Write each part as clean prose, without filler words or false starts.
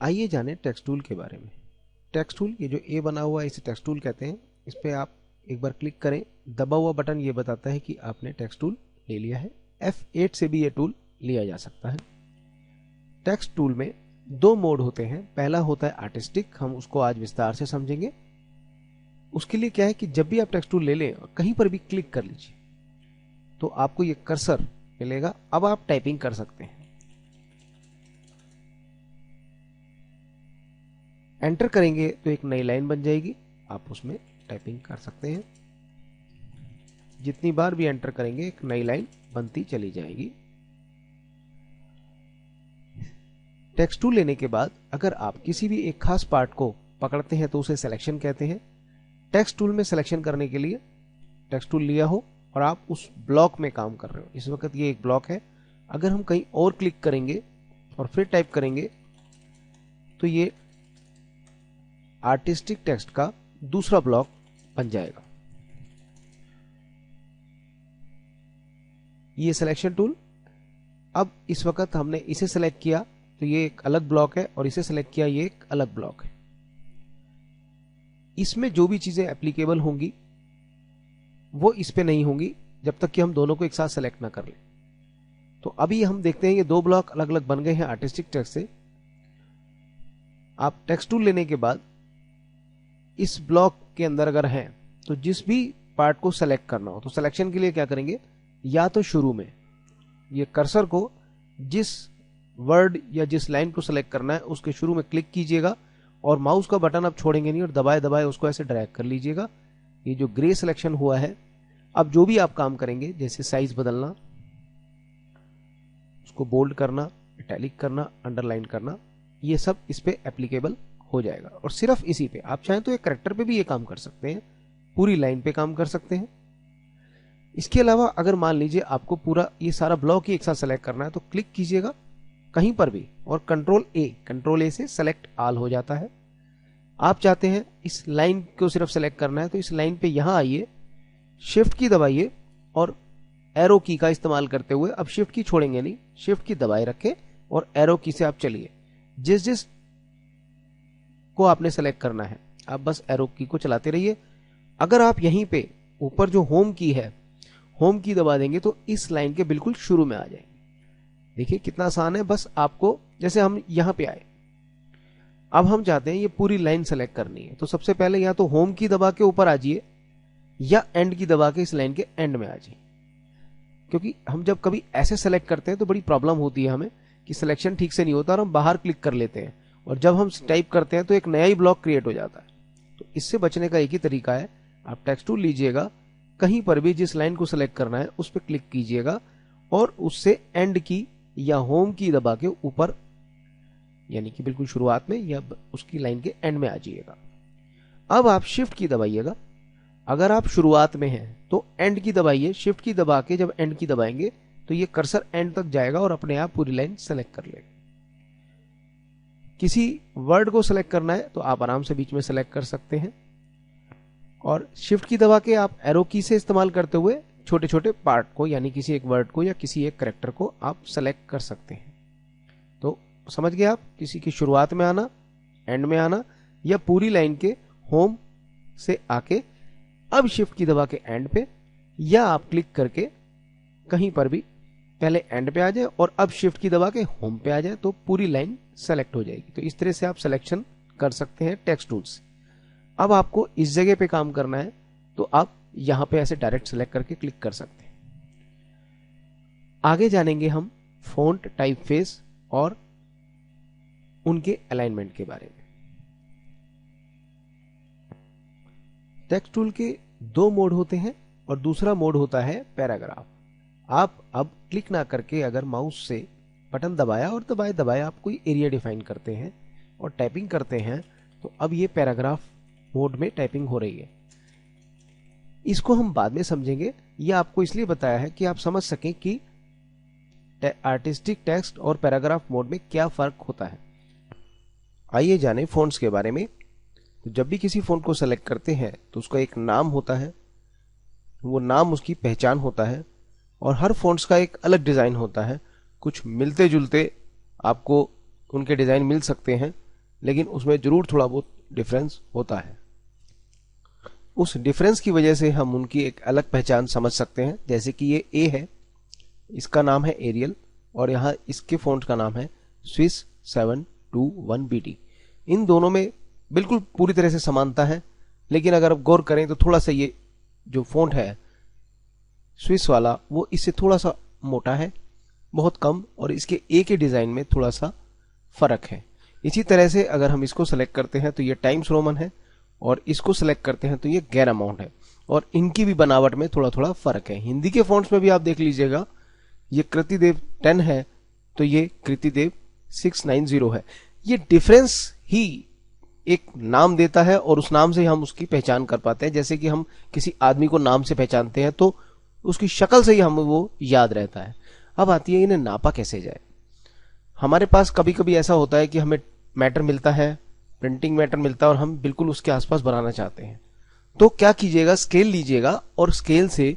आइए जाने text tool के बारे में। टेक्स्ट टूल, ये जो ए बना हुआ है इसे टेक्स्ट टूल कहते हैं। इस पर आप एक बार क्लिक करें, दबा हुआ बटन ये बताता है कि आपने टेक्स्ट टूल ले लिया है। F8 से भी ये टूल लिया जा सकता है। टेक्स्ट टूल में दो मोड होते हैं। पहला होता है आर्टिस्टिक, हम उसको आज विस्तार से समझेंगे। उसके लिए क्या है कि जब भी आप टेक्स्ट टूल ले लें और कहीं पर भी क्लिक कर लीजिए तो आपको ये कर्सर मिलेगा। अब आप टाइपिंग कर सकते हैं। एंटर करेंगे तो एक नई लाइन बन जाएगी, आप उसमें टाइपिंग कर सकते हैं। जितनी बार भी एंटर करेंगे एक नई लाइन बनती चली जाएगी। टेक्स्ट टूल लेने के बाद अगर आप किसी भी एक खास पार्ट को पकड़ते हैं तो उसे सिलेक्शन कहते हैं। टेक्स्ट टूल में सिलेक्शन करने के लिए टेक्स्ट टूल लिया हो और आप उस ब्लॉक में काम कर रहे हो, इस वक्त ये एक ब्लॉक है। अगर हम कहीं और क्लिक करेंगे और फिर टाइप करेंगे तो ये आर्टिस्टिक टेक्स्ट का दूसरा ब्लॉक बन जाएगा। ये सिलेक्शन टूल, अब इस वक्त हमने इसे सेलेक्ट किया तो ये एक अलग ब्लॉक है और इसे सेलेक्ट किया ये एक अलग ब्लॉक है। इसमें जो भी चीजें एप्लीकेबल होंगी वो इस पे नहीं होंगी जब तक कि हम दोनों को एक साथ सेलेक्ट ना कर लें। तो अभी हम देखते हैं ये दो ब्लॉक अलग अलग बन गए हैं आर्टिस्टिक टेक्स्ट से। आप टेक्स्ट टूल लेने के बाद इस ब्लॉक के अंदर अगर हैं तो जिस भी पार्ट को सेलेक्ट करना हो तो सिलेक्शन के लिए क्या करेंगे, या तो शुरू में ये कर्सर को जिस वर्ड या जिस लाइन को सेलेक्ट करना है उसके शुरू में क्लिक कीजिएगा और माउस का बटन आप छोड़ेंगे नहीं और दबाए दबाए उसको ऐसे ड्रैग कर लीजिएगा। ये जो ग्रे सिलेक्शन हुआ है, अब जो भी आप काम करेंगे जैसे साइज बदलना, उसको बोल्ड करना, इटैलिक करना, अंडरलाइन करना, ये सब इस पे एप्लीकेबल हो जाएगा। और सिर्फ इसी पे आप चाहें तो एक कैरेक्टर पे भी ये काम कर सकते हैं, पूरी लाइन पे काम कर सकते हैं। इसके अलावा अगर मान लीजिए आपको पूरा ये सारा ब्लॉक ही एक साथ सेलेक्ट करना है तो क्लिक कीजिएगा कहीं पर भी और कंट्रोल ए से सेलेक्ट ऑल हो जाता है। आप चाहते हैं इस लाइन को सिर्फ सेलेक्ट करना है तो इस लाइन पे यहां आइए, शिफ्ट की दबाइए और एरो की का इस्तेमाल करते हुए, अब शिफ्ट की छोड़ेंगे नहीं, शिफ्ट की दबाए रखें और एरो की से आप चलिए। जिस जिस को आपने सेलेक्ट करना है आप बस एरो की को चलाते रहिए। अगर आप यहीं पे ऊपर जो होम की है, होम की दबा देंगे तो इस लाइन के बिल्कुल शुरू में आ जाएंगे। देखिए कितना आसान है। बस आपको, जैसे हम यहां पे आए, अब हम चाहते हैं ये पूरी लाइन सेलेक्ट करनी है तो सबसे पहले या तो होम की दबा के ऊपर आ जाइए या एंड की दबा के इस लाइन के एंड में आ जाइए। क्योंकि हम जब कभी ऐसे सेलेक्ट करते हैं तो बड़ी प्रॉब्लम होती है हमें कि सिलेक्शन ठीक से नहीं होता और हम बाहर क्लिक कर लेते हैं और जब हम टाइप करते हैं तो एक नया ही ब्लॉक क्रिएट हो जाता है। तो इससे बचने का एक ही तरीका है, आप टेक्स्ट टूल लीजिएगा, कहीं पर भी जिस लाइन को सेलेक्ट करना है उस पर क्लिक कीजिएगा और उससे एंड की या होम की दबा के ऊपर, यानी कि बिल्कुल शुरुआत में या उसकी लाइन के एंड में आ जाइएगा। अब आप शिफ्ट की दबाइएगा। अगर आप शुरुआत में हैं तो एंड की दबाइए, शिफ्ट की दबा के जब एंड की दबाएंगे तो ये कर्सर एंड तक जाएगा और अपने आप पूरी लाइन सेलेक्ट कर लेगा। किसी वर्ड को सेलेक्ट करना है तो आप आराम से बीच में सेलेक्ट कर सकते हैं और शिफ्ट की दबा के आप एरो की से इस्तेमाल करते हुए छोटे छोटे पार्ट को, यानी किसी एक वर्ड को या किसी एक कैरेक्टर को आप सेलेक्ट कर सकते हैं। तो समझ गए आप, किसी की शुरुआत में आना, एंड में आना या पूरी लाइन के होम से आके अब शिफ्ट की दबा के एंड पे, या आप क्लिक करके कहीं पर भी पहले एंड पे आ जाए और अब शिफ्ट की दबा के होम पे आ जाए तो पूरी लाइन सेलेक्ट हो जाएगी। तो इस तरह से आप सिलेक्शन कर सकते हैं टेक्स्ट टूल्स। अब आपको इस जगह पे काम करना है तो आप यहां पे ऐसे डायरेक्ट सेलेक्ट करके क्लिक कर सकते हैं। आगे जानेंगे हम फ़ॉन्ट टाइपफेस और उनके अलाइनमेंट के बारे में। टेक्स्ट टूल के दो मोड होते हैं और दूसरा मोड होता है पैराग्राफ। आप अब क्लिक ना करके अगर माउस से बटन दबाया और दबाए दबाए आप कोई एरिया डिफाइन करते हैं और टाइपिंग करते हैं तो अब ये पैराग्राफ मोड में टाइपिंग हो रही है। इसको हम बाद में समझेंगे, यह आपको इसलिए बताया है कि आप समझ सकें कि आर्टिस्टिक टेक्स्ट और पैराग्राफ मोड में क्या फर्क होता है। आइए जानें फ़ॉन्ट्स के बारे में। तो जब भी किसी फ़ॉन्ट को सेलेक्ट करते हैं तो उसका एक नाम होता है, वो नाम उसकी पहचान होता है और हर फ़ॉन्ट्स का एक अलग डिज़ाइन होता है। कुछ मिलते जुलते आपको उनके डिज़ाइन मिल सकते हैं लेकिन उसमें जरूर थोड़ा बहुत डिफरेंस होता है। उस डिफरेंस की वजह से हम उनकी एक अलग पहचान समझ सकते हैं। जैसे कि ये ए है, इसका नाम है एरियल, और यहाँ इसके फ़ॉन्ट का नाम है स्विस 721 BT। इन दोनों में बिल्कुल पूरी तरह से समानता है, लेकिन अगर आप गौर करें तो थोड़ा सा ये जो फ़ॉन्ट है स्विस वाला वो इससे थोड़ा सा मोटा है, बहुत कम, और इसके ए के डिज़ाइन में थोड़ा सा फर्क है। इसी तरह से अगर हम इसको सेलेक्ट करते हैं तो ये टाइम्स रोमन है, और इसको सेलेक्ट करते हैं तो ये गैर अमाउंट है, और इनकी भी बनावट में थोड़ा थोड़ा फर्क है। हिंदी के फॉन्ट्स में भी आप देख लीजिएगा, ये कृतिदेव 10 है तो ये कृतिदेव 690 है। ये डिफरेंस ही एक नाम देता है, और उस नाम से हम उसकी पहचान कर पाते हैं। जैसे कि हम किसी आदमी को नाम से पहचानते हैं तो उसकी शक्ल से ही हमें वो याद रहता है। अब आती है इन्हें नापा कैसे जाए। हमारे पास कभी कभी ऐसा होता है कि हमें मैटर मिलता है, प्रिंटिंग मैटर मिलता है, और हम बिल्कुल उसके आसपास बनाना चाहते हैं। तो क्या कीजिएगा, स्केल लीजिएगा और स्केल से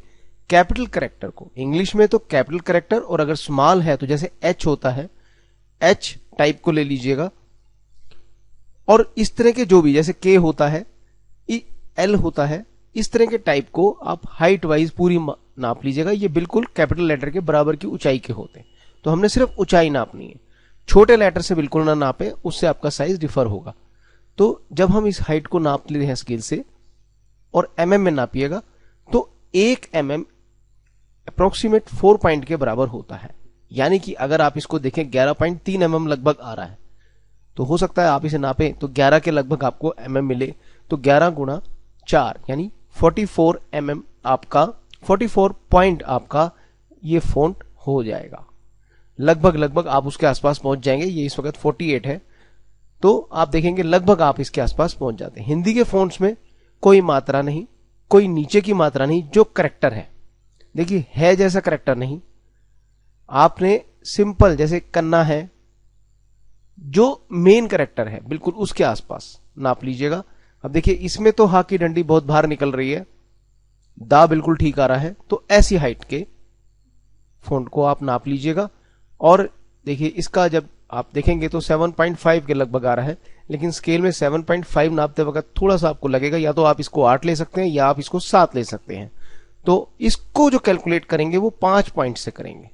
कैपिटल कैरेक्टर को, इंग्लिश में तो कैपिटल कैरेक्टर, और अगर स्मॉल है तो जैसे एच होता है, एच टाइप को ले लीजिएगा, और इस तरह के जो भी, जैसे के होता है, एल होता है, इस तरह के टाइप को आप हाइट वाइज पूरी नाप लीजिएगा। ये बिल्कुल कैपिटल लेटर के बराबर की ऊंचाई के होते हैं, तो हमने सिर्फ ऊंचाई नापनी है। छोटे लेटर से बिल्कुल ना नापें, उससे आपका साइज डिफर होगा। तो जब हम इस हाइट को नाप लेते हैं स्केल से और mm में नापिएगा, तो 1 mm अप्रोक्सीमेट 4 पॉइंट के बराबर होता है। यानी कि अगर आप इसको देखें 11.3 mm लगभग आ रहा है, तो हो सकता है आप इसे नापें तो 11 के लगभग आपको mm मिले, तो 11 गुणा 4 यानी 44 mm आपका 44 पॉइंट आपका ये फॉन्ट हो जाएगा। लगभग आप उसके आसपास पहुंच जाएंगे। ये इस वक्त 48 है, तो आप देखेंगे लगभग आप इसके आसपास पहुंच जाते हैं। हिंदी के फॉन्ट्स में कोई मात्रा नहीं, कोई नीचे की मात्रा नहीं, जो करेक्टर है, देखिए है जैसा करेक्टर नहीं, आपने सिंपल जैसे कन्ना है, जो मेन करेक्टर है बिल्कुल उसके आसपास नाप लीजिएगा। अब देखिए इसमें तो हा की डंडी बहुत बाहर निकल रही है, दा बिल्कुल ठीक आ रहा है, तो ऐसी हाइट के फॉन्ट को आप नाप लीजिएगा। और देखिए इसका जब आप देखेंगे तो 7.5 के लगभग आ रहा है, लेकिन स्केल में 7.5 नापते वक्त थोड़ा सा आपको लगेगा, या तो आप इसको 8 ले सकते हैं या आप इसको 7 ले सकते हैं। तो इसको जो कैलकुलेट करेंगे वो 5 पॉइंट से करेंगे।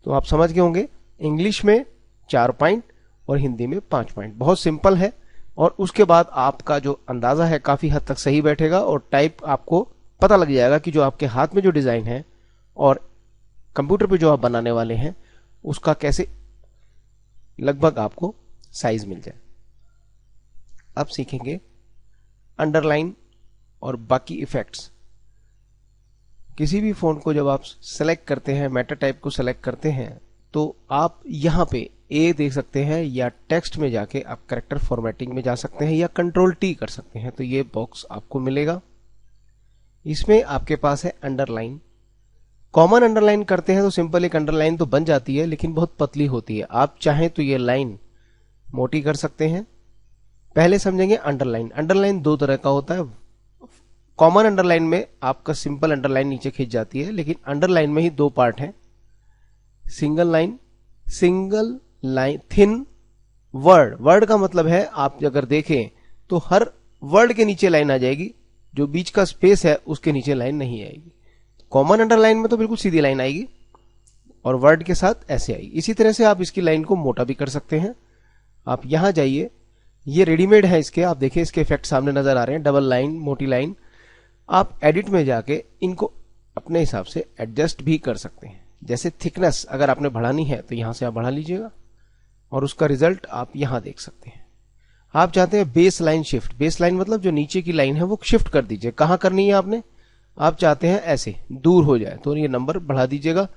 तो आप समझ गए होंगे, इंग्लिश में 4 पॉइंट और हिंदी में 5 पॉइंट। बहुत सिंपल है, और उसके बाद आपका जो अंदाजा है काफी हद तक सही बैठेगा, और टाइप आपको पता लग जाएगा कि जो आपके हाथ में जो डिजाइन है और कंप्यूटर पे जो आप बनाने वाले हैं उसका कैसे लगभग आपको साइज मिल जाए। अब सीखेंगे अंडरलाइन और बाकी इफेक्ट्स। किसी भी फॉन्ट को जब आप सेलेक्ट करते हैं, मेटा टाइप को सेलेक्ट करते हैं, तो आप यहां पे ए देख सकते हैं, या टेक्स्ट में जाके आप कैरेक्टर फॉर्मेटिंग में जा सकते हैं, या कंट्रोल टी कर सकते हैं, तो ये बॉक्स आपको मिलेगा। इसमें आपके पास है अंडरलाइन। कॉमन अंडरलाइन करते हैं तो सिंपल एक अंडरलाइन तो बन जाती है, लेकिन बहुत पतली होती है। आप चाहें तो ये लाइन मोटी कर सकते हैं। पहले समझेंगे अंडरलाइन। अंडरलाइन दो तरह का होता है। कॉमन अंडरलाइन में आपका सिंपल अंडरलाइन नीचे खींच जाती है, लेकिन अंडरलाइन में ही दो पार्ट हैं, single line, thin word. Word का मतलब है आप अगर देखें तो हर वर्ड के नीचे लाइन आ जाएगी, जो बीच का स्पेस है उसके नीचे लाइन नहीं आएगी। कॉमन अंडरलाइन में तो बिल्कुल सीधी लाइन आएगी और वर्ड के साथ ऐसे आएगी। इसी तरह से आप इसकी लाइन को मोटा भी कर सकते हैं। आप यहां जाइए, ये रेडीमेड है इसके, आप देखिए इसके इफेक्ट सामने नजर आ रहे हैं, डबल लाइन, मोटी लाइन। आप एडिट में जाके इनको अपने हिसाब से एडजस्ट भी कर सकते हैं। जैसे थिकनेस अगर आपने बढ़ानी है तो यहां से आप बढ़ा लीजिएगा और उसका रिजल्ट आप यहां देख सकते हैं। आप चाहते हैं base line shift, base line मतलब जो नीचे की लाइन है वो शिफ्ट कर दीजिए। कहां करनी है आपने? आप चाहते हैं ऐसे दूर हो जाए तो ये नंबर बढ़ा दीजिएगा,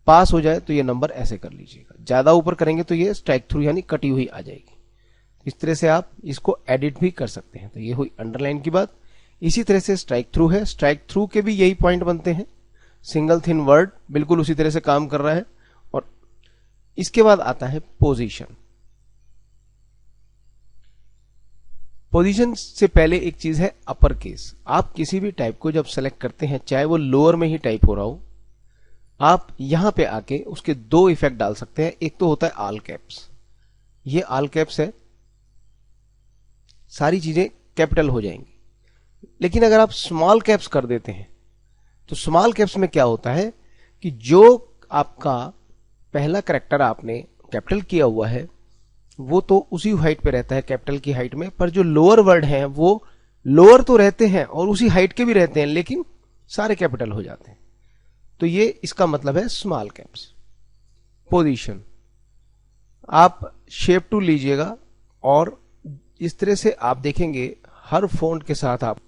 पास हो जाए तो ये नंबर ऐसे कर लीजिएगा। ज्यादा ऊपर करेंगे तो ये स्ट्राइक थ्रू यानी कटी हुई आ जाएगी। इस तरह से आप इसको एडिट भी कर सकते हैं। तो ये हुई अंडरलाइन की बात। इसी तरह से स्ट्राइक थ्रू है, स्ट्राइक थ्रू के भी यही पॉइंट बनते हैं। सिंगल थिन वर्ड बिल्कुल उसी तरह से काम कर रहा है। और इसके बाद आता है पोजीशन। पोजीशन से पहले एक चीज है अपर केस। आप किसी भी टाइप को जब सेलेक्ट करते हैं, चाहे वो लोअर में ही टाइप हो रहा हो, आप यहां पे आके उसके दो इफेक्ट डाल सकते हैं। एक तो होता है ऑल कैप्स, ये ऑल कैप्स है, सारी चीजें कैपिटल हो जाएंगी। लेकिन अगर आप स्मॉल कैप्स कर देते हैं तो स्मॉल कैप्स में क्या होता है कि जो आपका पहला कैरेक्टर आपने कैपिटल किया हुआ है वो तो उसी हाइट पे रहता है कैपिटल की हाइट में, पर जो लोअर वर्ड हैं वो लोअर तो रहते हैं और उसी हाइट के भी रहते हैं लेकिन सारे कैपिटल हो जाते हैं। तो ये इसका मतलब है स्मॉल कैप्स। पोजीशन, आप शेप टूल लीजिएगा और इस तरह से आप देखेंगे हर फॉन्ट के साथ आप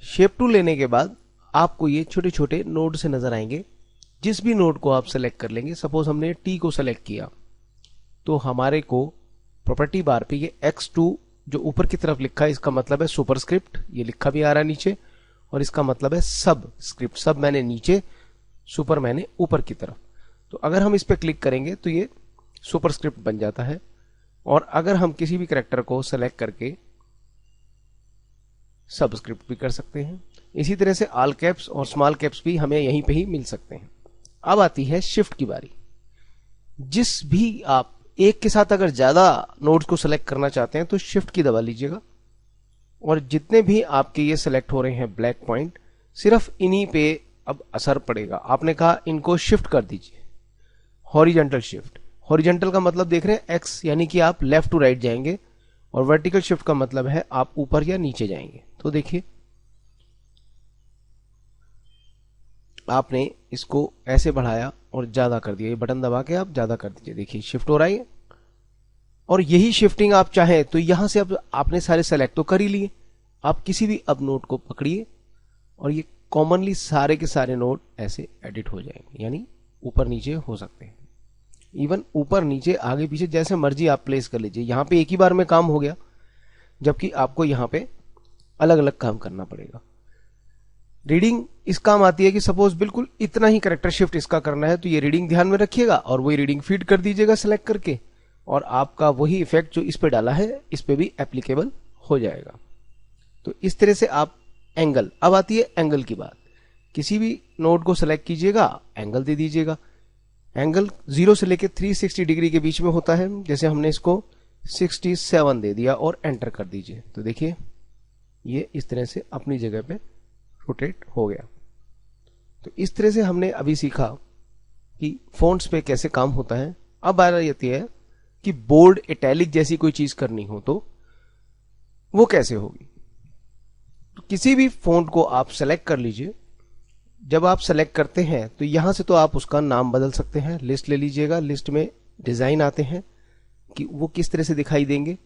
शेप टूल लेने के बाद आपको ये छोटे छोटे नोड से नजर आएंगे। जिस भी नोड को आप सेलेक्ट कर लेंगे, सपोज हमने टी को सेलेक्ट किया तो हमारे को प्रॉपर्टी बार पे ये X2 जो ऊपर की तरफ लिखा है इसका मतलब है सुपरस्क्रिप्ट, ये लिखा भी आ रहा है नीचे, और इसका मतलब है सब स्क्रिप्ट। सब मैंने नीचे, सुपर मैंने ऊपर की तरफ। तो अगर हम इस पे क्लिक करेंगे तो ये सुपरस्क्रिप्ट बन जाता है। और अगर हम किसी भी कैरेक्टर को सेलेक्ट करके सबस्क्रिप्ट भी कर सकते हैं। इसी तरह से ऑल कैप्स और स्मॉल कैप्स भी हमें यहीं पे ही मिल सकते हैं। अब आती है शिफ्ट की बारी। जिस भी आप एक के साथ अगर ज्यादा नोड्स को सेलेक्ट करना चाहते हैं तो शिफ्ट की दबा लीजिएगा और जितने भी आपके ये सेलेक्ट हो रहे हैं ब्लैक पॉइंट, सिर्फ इन्हीं पे अब असर पड़ेगा। आपने कहा इनको शिफ्ट कर दीजिए, हॉरिजॉन्टल शिफ्ट। हॉरिजॉन्टल का मतलब देख रहे हैं एक्स, यानी कि आप लेफ्ट टू राइट जाएंगे, और वर्टिकल शिफ्ट का मतलब है आप ऊपर या नीचे जाएंगे। तो देखिए आपने इसको ऐसे बढ़ाया और ज्यादा कर दिया, ये बटन दबा के आप ज्यादा कर दीजिए, देखिए शिफ्ट हो रहा है। और यही शिफ्टिंग आप चाहें तो यहां से अब आपने सारे सेलेक्ट तो कर ही लिए, आप किसी भी अब नोड को पकड़िए और ये कॉमनली सारे के सारे नोड ऐसे एडिट हो जाएंगे, यानी ऊपर नीचे हो सकते हैं। इवन ऊपर नीचे आगे पीछे जैसे मर्जी आप प्लेस कर लीजिए। यहां पे एक ही बार में काम हो गया, जबकि आपको यहां पे अलग अलग काम करना पड़ेगा। रीडिंग इस काम आती है कि सपोज बिल्कुल इतना ही कैरेक्टर शिफ्ट इसका करना है तो ये रीडिंग ध्यान में रखिएगा और वही रीडिंग फीड कर दीजिएगा सेलेक्ट करके, और आपका वही इफेक्ट जो इस पे डाला है इस पे भी एप्लीकेबल हो जाएगा। तो इस तरह से आप एंगल, अब आती है एंगल की बात। किसी भी नोड को सेलेक्ट कीजिएगा, एंगल दे दीजिएगा। एंगल 0 से लेके 360 डिग्री के बीच में होता है, जैसे हमने इसको 67 दे दिया और एंटर कर दीजिए। तो देखिए ये इस तरह से अपनी जगह पे रोटेट हो गया। तो इस तरह से हमने अभी सीखा कि फॉन्ट्स पे कैसे काम होता है। अब बात आती है कि बोल्ड, इटैलिक जैसी कोई चीज करनी हो तो वो कैसे होगी। तो किसी भी फॉन्ट को आप सेलेक्ट कर लीजिए। जब आप सेलेक्ट करते हैं तो यहां से तो आप उसका नाम बदल सकते हैं। लिस्ट ले लीजिएगा, लिस्ट में डिजाइन आते हैं कि वो किस तरह से दिखाई देंगे,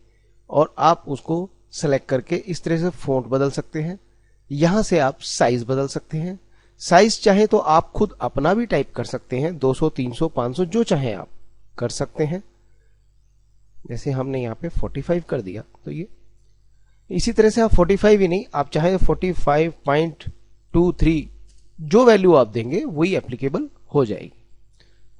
और आप उसको सेलेक्ट करके इस तरह से फॉन्ट बदल सकते हैं। यहां से आप साइज बदल सकते हैं। साइज चाहे तो आप खुद अपना भी टाइप कर सकते हैं, 200, 300, 500 जो चाहे आप कर सकते हैं। जैसे हमने यहाँ पे 45 कर दिया, तो ये इसी तरह से आप 45 ही नहीं, आप चाहे 45.23 जो वैल्यू आप देंगे वही एप्लीकेबल हो जाएगी।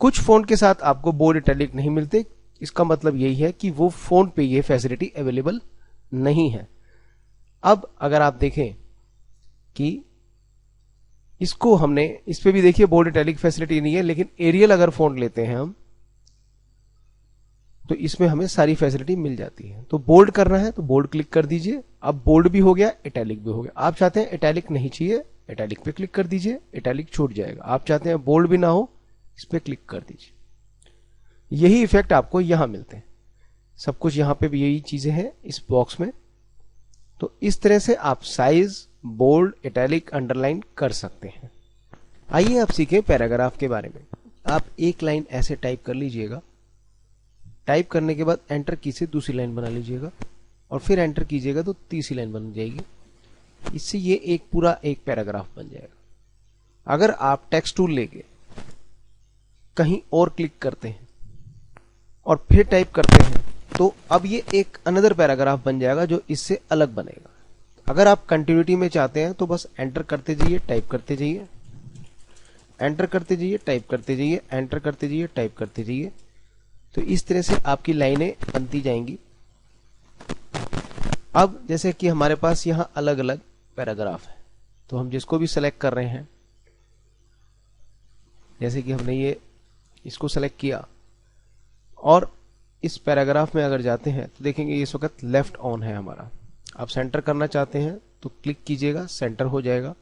कुछ फॉन्ट के साथ आपको बोल्ड, इटैलिक नहीं मिलते, इसका मतलब यही है कि वो फॉन्ट पे ये फैसिलिटी अवेलेबल नहीं है। अब अगर आप देखें कि इसको हमने, इस पे भी देखिए बोल्ड, इटैलिक फैसिलिटी नहीं है, लेकिन एरियल अगर फॉन्ट लेते हैं हम तो इसमें हमें सारी फैसिलिटी मिल जाती है। तो बोल्ड करना है तो बोल्ड क्लिक कर दीजिए, अब बोल्ड भी हो गया, इटैलिक भी हो गया। आप चाहते हैं इटैलिक नहीं चाहिए, इटैलिक पे क्लिक कर दीजिए, इटैलिक छूट जाएगा। आप चाहते हैं बोल्ड भी ना हो, इस पे क्लिक कर दीजिए। यही इफेक्ट आपको यहां मिलते हैं। सब कुछ यहां पे भी यही चीजें हैं इस बॉक्स में। तो इस तरह से आप साइज, बोल्ड, इटैलिक, अंडरलाइन कर सकते हैं। आइए आप सीखें पैराग्राफ के बारे में। आप एक लाइन ऐसे टाइप कर लीजिएगा, टाइप करने के बाद एंटर की से दूसरी लाइन बना लीजिएगा और फिर एंटर कीजिएगा तो तीसरी लाइन बन जाएगी। इससे ये एक पूरा एक पैराग्राफ बन जाएगा। अगर आप टेक्स्ट टूल लेके कहीं और क्लिक करते हैं और फिर टाइप करते हैं तो अब ये एक अनदर पैराग्राफ बन जाएगा जो इससे अलग बनेगा। अगर आप कंटिन्यूटी में चाहते हैं तो बस एंटर करते जाइए, टाइप करते जाइए, एंटर करते जाइए, टाइप करते जाइए, एंटर करते जाइए, टाइप करते जाइए। तो इस तरह से आपकी लाइनें बनती जाएंगी। अब जैसे कि हमारे पास यहां अलग अलग पैराग्राफ है, तो हम जिसको भी सेलेक्ट कर रहे हैं, जैसे कि हमने ये इसको सेलेक्ट किया और इस पैराग्राफ में अगर जाते हैं तो देखेंगे इस वक्त लेफ्ट ऑन है हमारा। आप सेंटर करना चाहते हैं तो क्लिक कीजिएगा, सेंटर हो जाएगा।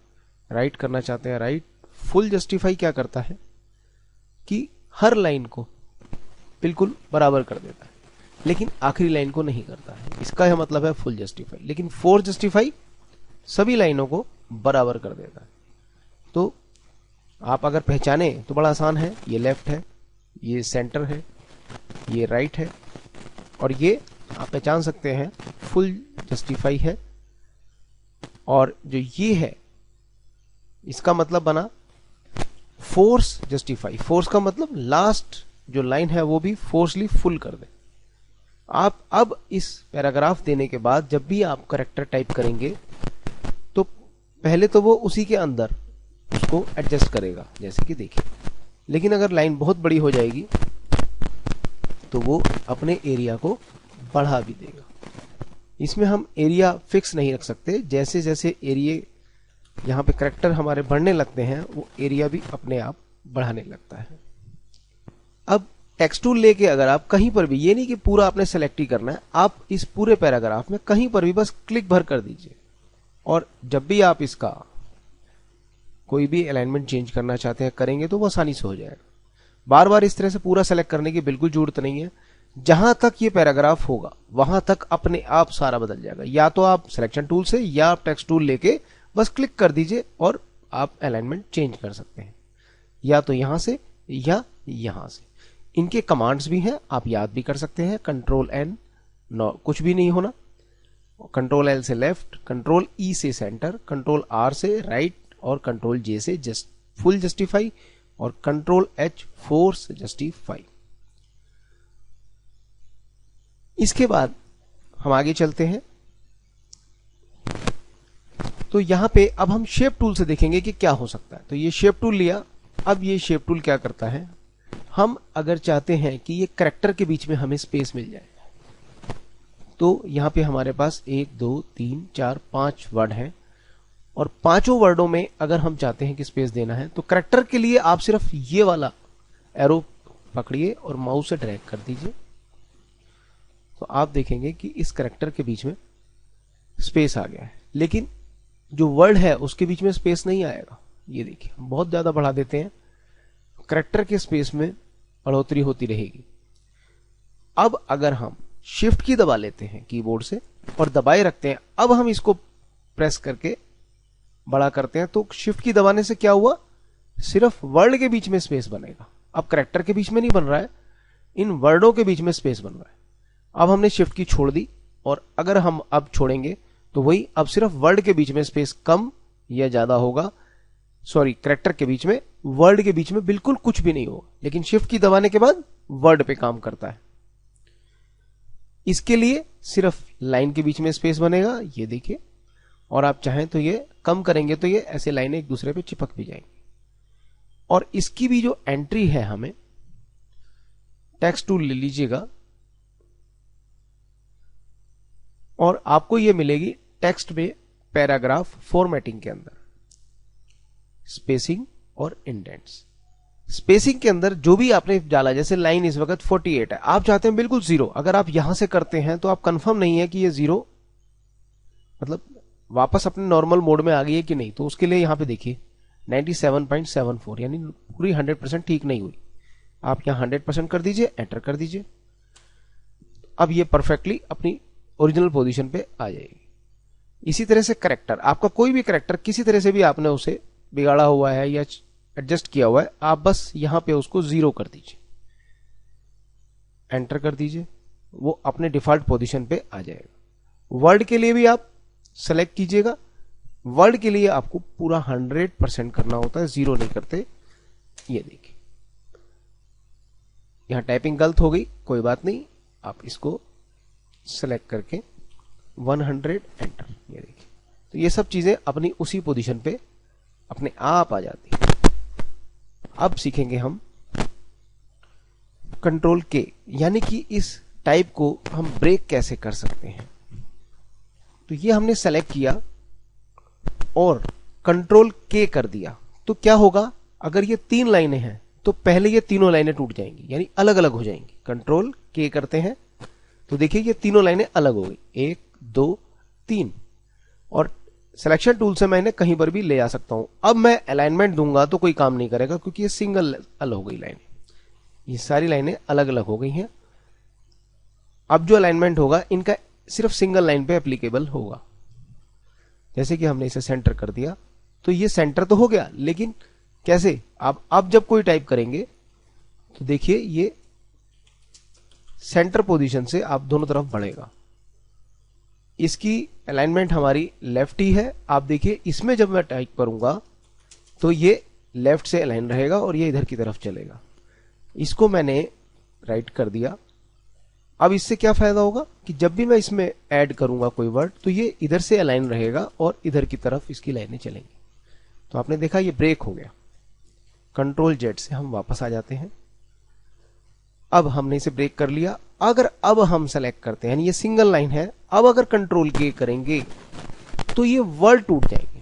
राइट करना चाहते हैं राइट। फुल जस्टिफाई क्या करता है कि हर लाइन को बिल्कुल बराबर कर देता है, लेकिन आखिरी लाइन को नहीं करता है। इसका यह मतलब है फुल जस्टिफाई। लेकिन फोर्स जस्टिफाई सभी लाइनों को बराबर कर देता है। तो आप अगर पहचाने तो बड़ा आसान है, ये लेफ्ट है, ये सेंटर है, ये राइट है, और ये आप पहचान सकते हैं फुल जस्टिफाई है। और जो ये है इसका मतलब बना फोर्स जस्टिफाई। फोर्स का मतलब लास्ट जो लाइन है वो भी फोर्सली फुल कर दे। आप अब इस पैराग्राफ देने के बाद जब भी आप करेक्टर टाइप करेंगे तो पहले तो वो उसी के अंदर उसको एडजस्ट करेगा, जैसे कि देखिए। लेकिन अगर लाइन बहुत बड़ी हो जाएगी तो वो अपने एरिया को बढ़ा भी देगा। इसमें हम एरिया फिक्स नहीं रख सकते। जैसे जैसे एरिया यहाँ पे करेक्टर हमारे बढ़ने लगते हैं वो एरिया भी अपने आप बढ़ाने लगता है। अब टेक्स्ट टूल लेके अगर आप कहीं पर भी, ये नहीं कि पूरा आपने सेलेक्ट ही करना है, आप इस पूरे पैराग्राफ में कहीं पर भी बस क्लिक भर कर दीजिए, और जब भी आप इसका कोई भी अलाइनमेंट चेंज करना चाहते हैं करेंगे तो वो आसानी से हो जाएगा। बार बार इस तरह से पूरा सेलेक्ट करने की बिल्कुल जरूरत नहीं है। जहां तक ये पैराग्राफ होगा वहां तक अपने आप सारा बदल जाएगा। या तो आप सिलेक्शन टूल से या आप टेक्स्ट टूल लेके बस क्लिक कर दीजिए और आप अलाइनमेंट चेंज कर सकते हैं, या तो यहां से या यहां से। इनके कमांड्स भी हैं, आप याद भी कर सकते हैं। कंट्रोल एन, कुछ भी नहीं होना, कंट्रोल एल से लेफ्ट, कंट्रोल ई से सेंटर, कंट्रोल आर से राइट, और कंट्रोल जे से जस्ट फुल जस्टिफाई, और कंट्रोल एच फोर्स जस्टिफाई। इसके बाद हम आगे चलते हैं। तो यहां पे अब हम शेप टूल से देखेंगे कि क्या हो सकता है। तो ये शेप टूल लिया। अब ये शेप टूल क्या करता है, हम अगर चाहते हैं कि ये कैरेक्टर के बीच में हमें स्पेस मिल जाए, तो यहां पे हमारे पास 1 2 3 4 5 वर्ड हैं, और पांचों वर्डों में अगर हम चाहते हैं कि स्पेस देना है तो कैरेक्टर के लिए आप सिर्फ ये वाला एरो पकड़िए और माउस से ड्रैग कर दीजिए। तो आप देखेंगे कि इस कैरेक्टर के बीच में स्पेस आ गया है, लेकिन जो वर्ड है उसके बीच में स्पेस नहीं आएगा। ये देखिए, हम बहुत ज्यादा बढ़ा देते हैं, कैरेक्टर के स्पेस में बढ़ोतरी होती रहेगी। अब अगर हम शिफ्ट की दबा लेते हैं कीबोर्ड से और दबाए रखते हैं, अब हम इसको प्रेस करके बड़ा करते हैं, तो शिफ्ट की दबाने से क्या हुआ, सिर्फ वर्ड के बीच में स्पेस बनेगा। अब कैरेक्टर के बीच में नहीं बन रहा है, इन वर्डों के बीच में स्पेस बन रहा है। अब हमने शिफ्ट की छोड़ दी, और अगर हम अब छोड़ेंगे तो वही, अब सिर्फ वर्ड के बीच में स्पेस कम या ज्यादा होगा। सॉरी, कैरेक्टर के बीच में, वर्ड के बीच में बिल्कुल कुछ भी नहीं होगा, लेकिन शिफ्ट की दबाने के बाद वर्ड पे काम करता है। इसके लिए सिर्फ लाइन के बीच में स्पेस बनेगा, ये देखिए, और आप चाहें तो ये कम करेंगे तो ये ऐसे लाइनें एक दूसरे पे चिपक भी जाएंगी। और इसकी भी जो एंट्री है, हमें टेक्स्ट टूल ले लीजिएगा और आपको ये मिलेगी टेक्स्ट में पैराग्राफ फॉर्मेटिंग के अंदर स्पेसिंग और इंडेंट्स। स्पेसिंग के अंदर जो भी आपने डाला, जैसे लाइन इस वक्त 48 है, आप चाहते हैं बिल्कुल 0। अगर आप यहां से करते हैं तो आप कंफर्म नहीं है कि ये 0 मतलब वापस अपने नॉर्मल मोड में आ गई है कि नहीं। तो उसके लिए यहां पे देखिए 97.74, यानी पूरी 100% ठीक नहीं हुई। आप यहां 100% कर दीजिए, एंटर कर दीजिए। अब ये परफेक्टली अपनी ओरिजिनल पोजीशन पे आ जाएगी। इसी तरह से करेक्टर, आपका कोई भी करेक्टर किसी तरह से भी आपने उसे बिगाड़ा हुआ है या एडजस्ट किया हुआ है, आप बस यहां पे उसको 0 कर दीजिए, एंटर कर दीजिए, वो अपने डिफॉल्ट पोजीशन पे आ जाएगा। वर्ड के लिए भी आप सेलेक्ट कीजिएगा। वर्ड के लिए आपको पूरा 100% करना होता है, 0 नहीं करते। ये देखिए, यहां टाइपिंग गलत हो गई, कोई बात नहीं, आप इसको सेलेक्ट करके 100 एंटर, ये देखिए। तो ये सब चीजें अपनी उसी पोजीशन पे अपने आप आ जाती है। अब सीखेंगे हम कंट्रोल के, यानी कि इस टाइप को हम ब्रेक कैसे कर सकते हैं। तो ये हमने सेलेक्ट किया और कंट्रोल के कर दिया, तो क्या होगा, अगर ये 3 लाइनें हैं तो पहले ये तीनों लाइनें टूट जाएंगी, यानी अलग अलग हो जाएंगी। कंट्रोल के करते हैं तो देखिए ये तीनों लाइनें अलग हो गई, 1 2 3, और सिलेक्शन टूल से मैं इन्हें कहीं पर भी ले आ सकता हूं। अब मैं अलाइनमेंट दूंगा तो कोई काम नहीं करेगा, क्योंकि ये सिंगल अलग हो गई लाइन, ये सारी लाइनें अलग अलग हो गई हैं। अब जो अलाइनमेंट होगा इनका सिर्फ सिंगल लाइन पे एप्लीकेबल होगा। जैसे कि हमने इसे सेंटर कर दिया, तो ये सेंटर तो हो गया, लेकिन कैसे? आप अब जब कोई टाइप करेंगे तो देखिए ये सेंटर पोजीशन से आप दोनों तरफ बढ़ेगा। इसकी अलाइनमेंट हमारी लेफ्ट ही है। आप देखिए इसमें जब मैं टाइप करूंगा तो ये लेफ्ट से अलाइन रहेगा और ये इधर की तरफ चलेगा। इसको मैंने राइट कर दिया। अब इससे क्या फायदा होगा कि जब भी मैं इसमें ऐड करूंगा कोई वर्ड तो ये इधर से अलाइन रहेगा और इधर की तरफ इसकी लाइनें चलेंगी। तो आपने देखा ये ब्रेक हो गया। कंट्रोल जेड से हम वापस आ जाते हैं। अब हमने इसे ब्रेक कर लिया। अगर अब हम सेलेक्ट करते हैं, ये सिंगल लाइन है, अब अगर कंट्रोल के करेंगे तो ये वर्ड टूट जाएंगे।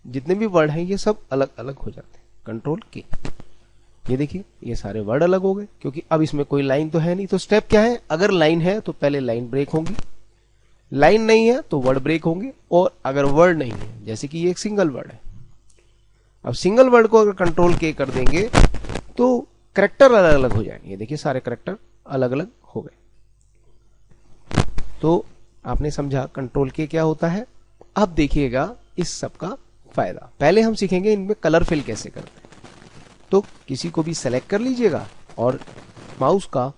जितने भी वर्ड हैं ये सब अलग अलग हो जाते हैं। कंट्रोल के, ये देखिए ये सारे वर्ड अलग हो गए, क्योंकि अब इसमें कोई लाइन तो है नहीं। तो स्टेप क्या है? अगर लाइन है तो पहले लाइन ब्रेक होंगी, लाइन नहीं है तो वर्ड ब्रेक होंगे, और अगर वर्ड नहीं है, जैसे कि ये एक सिंगल वर्ड है, अब सिंगल वर्ड को अगर कंट्रोल के कर देंगे तो करैक्टर अलग अलग हो जाएंगे। ये देखिए सारे करैक्टर अलग अलग हो गए। तो आपने समझा कंट्रोल के क्या होता है। अब देखिएगा इस सब का फायदा। पहले हम सीखेंगे इनमें कलर फिल कैसे करते हैं। तो किसी को भी सेलेक्ट कर लीजिएगा और माउस का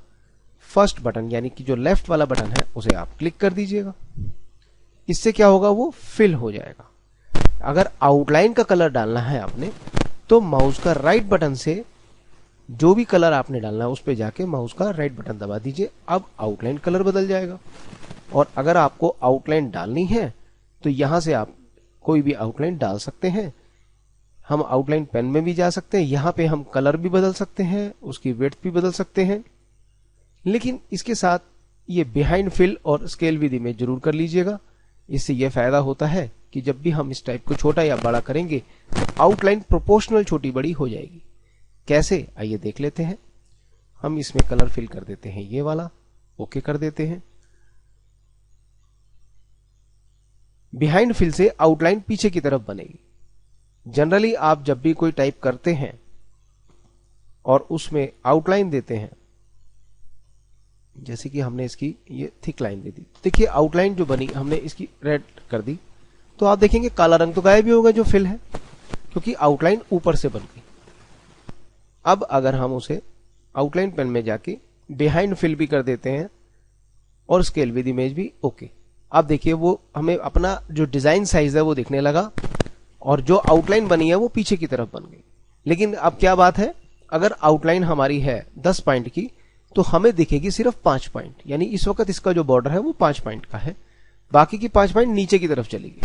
फर्स्ट बटन यानी कि जो लेफ्ट वाला बटन है उसे आप क्लिक कर दीजिएगा। इससे क्या होगा, वो फिल हो जाएगा। अगर आउटलाइन का कलर डालना है आपने तो माउस का राइट बटन से जो भी कलर आपने डालना है उस पे जाके माउस का राइट बटन दबा दीजिए। अब आउटलाइन कलर बदल जाएगा। और अगर आपको आउटलाइन डालनी है तो यहां से आप कोई भी आउटलाइन डाल सकते हैं। हम आउटलाइन पेन में भी जा सकते हैं, यहां पे हम कलर भी बदल सकते हैं, उसकी विड्थ भी बदल सकते हैं। लेकिन इसके साथ ये बिहाइंड फिल और स्केल विद इमेज जरूर कर लीजिएगा। इससे यह फायदा होता है कि जब भी हम इस टाइप को छोटा या बड़ा करेंगे तो आउटलाइन प्रोपोर्शनल छोटी बड़ी हो जाएगी। कैसे, आइए देख लेते हैं। हम इसमें कलर फिल कर देते हैं, ये वाला ओके कर देते हैं। बिहाइंड फिल से आउटलाइन पीछे की तरफ बनेगी। जनरली आप जब भी कोई टाइप करते हैं और उसमें आउटलाइन देते हैं, जैसे कि हमने इसकी ये थिक लाइन दे दी, देखिए आउटलाइन जो बनी हमने इसकी रेड कर दी, तो आप देखेंगे काला रंग तो गायब ही होगा जो फिल है, क्योंकि आउटलाइन ऊपर से बन गई। अब अगर हम उसे आउटलाइन पेन में जाके बिहाइंड फिल भी कर देते हैं और स्केल विद इमेज भी ओके, आप देखिए वो हमें अपना जो डिजाइन साइज है वो दिखने लगा और जो आउटलाइन बनी है वो पीछे की तरफ बन गई। लेकिन अब क्या बात है, अगर आउटलाइन हमारी है 10 पॉइंट की तो हमें दिखेगी सिर्फ 5 पॉइंट, यानी इस वक्त इसका जो बॉर्डर है वो 5 पॉइंट का है, बाकी की 5 पॉइंट नीचे की तरफ चलेगी।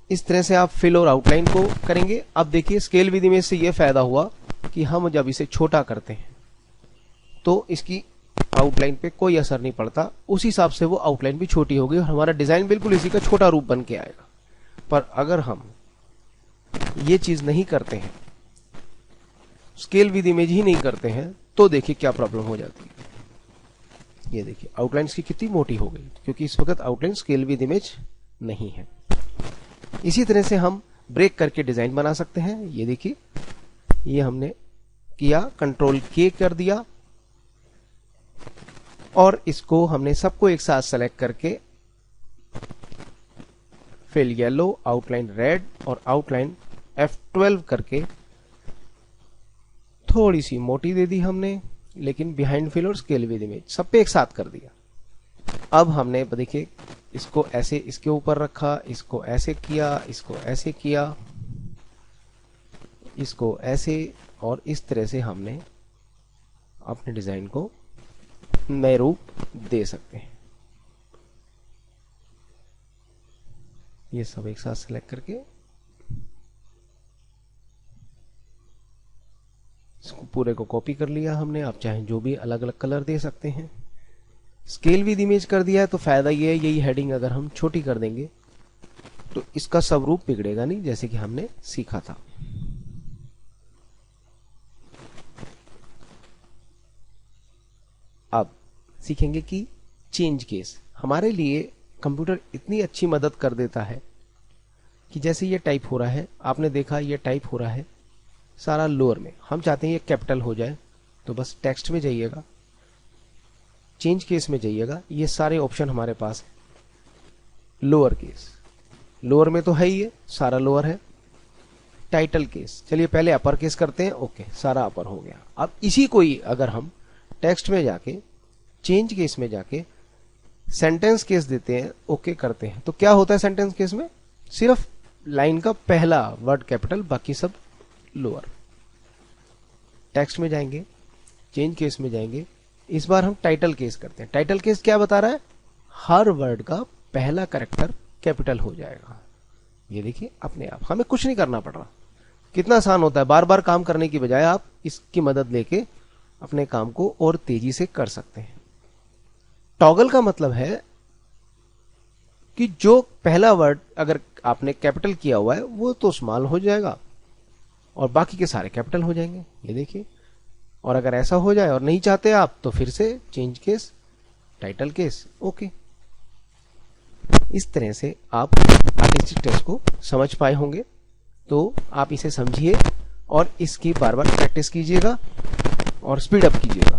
इस तरह से आप फिल और आउटलाइन को करेंगे। अब देखिए स्केल विद इमेज से यह फायदा हुआ कि हम जब इसे छोटा करते हैं तो इसकी आउटलाइन पे कोई असर नहीं पड़ता, उस हिसाब से वो आउटलाइन भी छोटी होगी और हमारा डिजाइन बिल्कुल इसी का छोटा रूप बन के आएगा। पर अगर हम ये चीज नहीं करते हैं, स्केल विद इमेज ही नहीं करते हैं, तो देखिए क्या प्रॉब्लम हो जाती है। ये देखिए आउटलाइन की कितनी मोटी हो गई, क्योंकि इस वक्त आउटलाइन स्केल विद इमेज नहीं है। इसी तरह से हम ब्रेक करके डिजाइन बना सकते हैं। ये देखिए ये हमने किया, कंट्रोल के कर दिया और इसको हमने सबको एक साथ सेलेक्ट करके फिल येलो, आउटलाइन रेड और आउटलाइन F12 करके थोड़ी सी मोटी दे दी हमने, लेकिन बिहाइंड फिल और स्केल विद इमेज सब पे एक साथ कर दिया। अब हमने देखिए इसको ऐसे इसके ऊपर रखा, इसको ऐसे किया, इसको ऐसे किया, इसको ऐसे, और इस तरह से हमने अपने डिजाइन को नए रूप दे सकते हैं। ये सब एक साथ सेलेक्ट करके इसको पूरे को कॉपी कर लिया हमने। आप चाहें जो भी अलग अलग कलर दे सकते हैं। स्केल विद इमेज कर दिया है तो फायदा ये है, यही हेडिंग अगर हम छोटी कर देंगे तो इसका सब रूप बिगड़ेगा नहीं, जैसे कि हमने सीखा था। अब सीखेंगे कि चेंज केस। हमारे लिए कंप्यूटर इतनी अच्छी मदद कर देता है कि जैसे ये टाइप हो रहा है, आपने देखा ये टाइप हो रहा है सारा लोअर में, हम चाहते हैं ये कैपिटल हो जाए, तो बस टेक्स्ट में जाइएगा, चेंज केस में जाइएगा, ये सारे ऑप्शन हमारे पास है। लोअर केस, लोअर में तो है ही है, सारा लोअर है। टाइटल केस, चलिए पहले अपर केस करते हैं, ओके सारा अपर हो गया। अब इसी को ही अगर हम टेक्स्ट में जाके चेंज केस में जाके सेंटेंस केस देते हैं, ओके करते हैं, तो क्या होता है सेंटेंस केस में? सिर्फ लाइन का पहला वर्ड कैपिटल, बाकी सब लोअर। टेक्स्ट में जाएंगे, चेंज केस में जाएंगे, इस बार हम टाइटल केस करते हैं। टाइटल केस क्या बता रहा है? हर वर्ड का पहला कैरेक्टर कैपिटल हो जाएगा। ये देखिए अपने आप, हमें कुछ नहीं करना पड़ रहा। कितना आसान होता है, बार बार काम करने की बजाय आप इसकी मदद लेके अपने काम को और तेजी से कर सकते हैं। टॉगल का मतलब है कि जो पहला वर्ड अगर आपने कैपिटल किया हुआ है वो तो स्मॉल हो जाएगा और बाकी के सारे कैपिटल हो जाएंगे, ये देखिए। और अगर ऐसा हो जाए और नहीं चाहते आप, तो फिर से change case, title case, okay. इस तरह से आप आर्टिस्टिक टेक्स्ट को समझ पाए होंगे। तो आप इसे समझिए और इसकी बार बार प्रैक्टिस कीजिएगा और स्पीड अप कीजिएगा।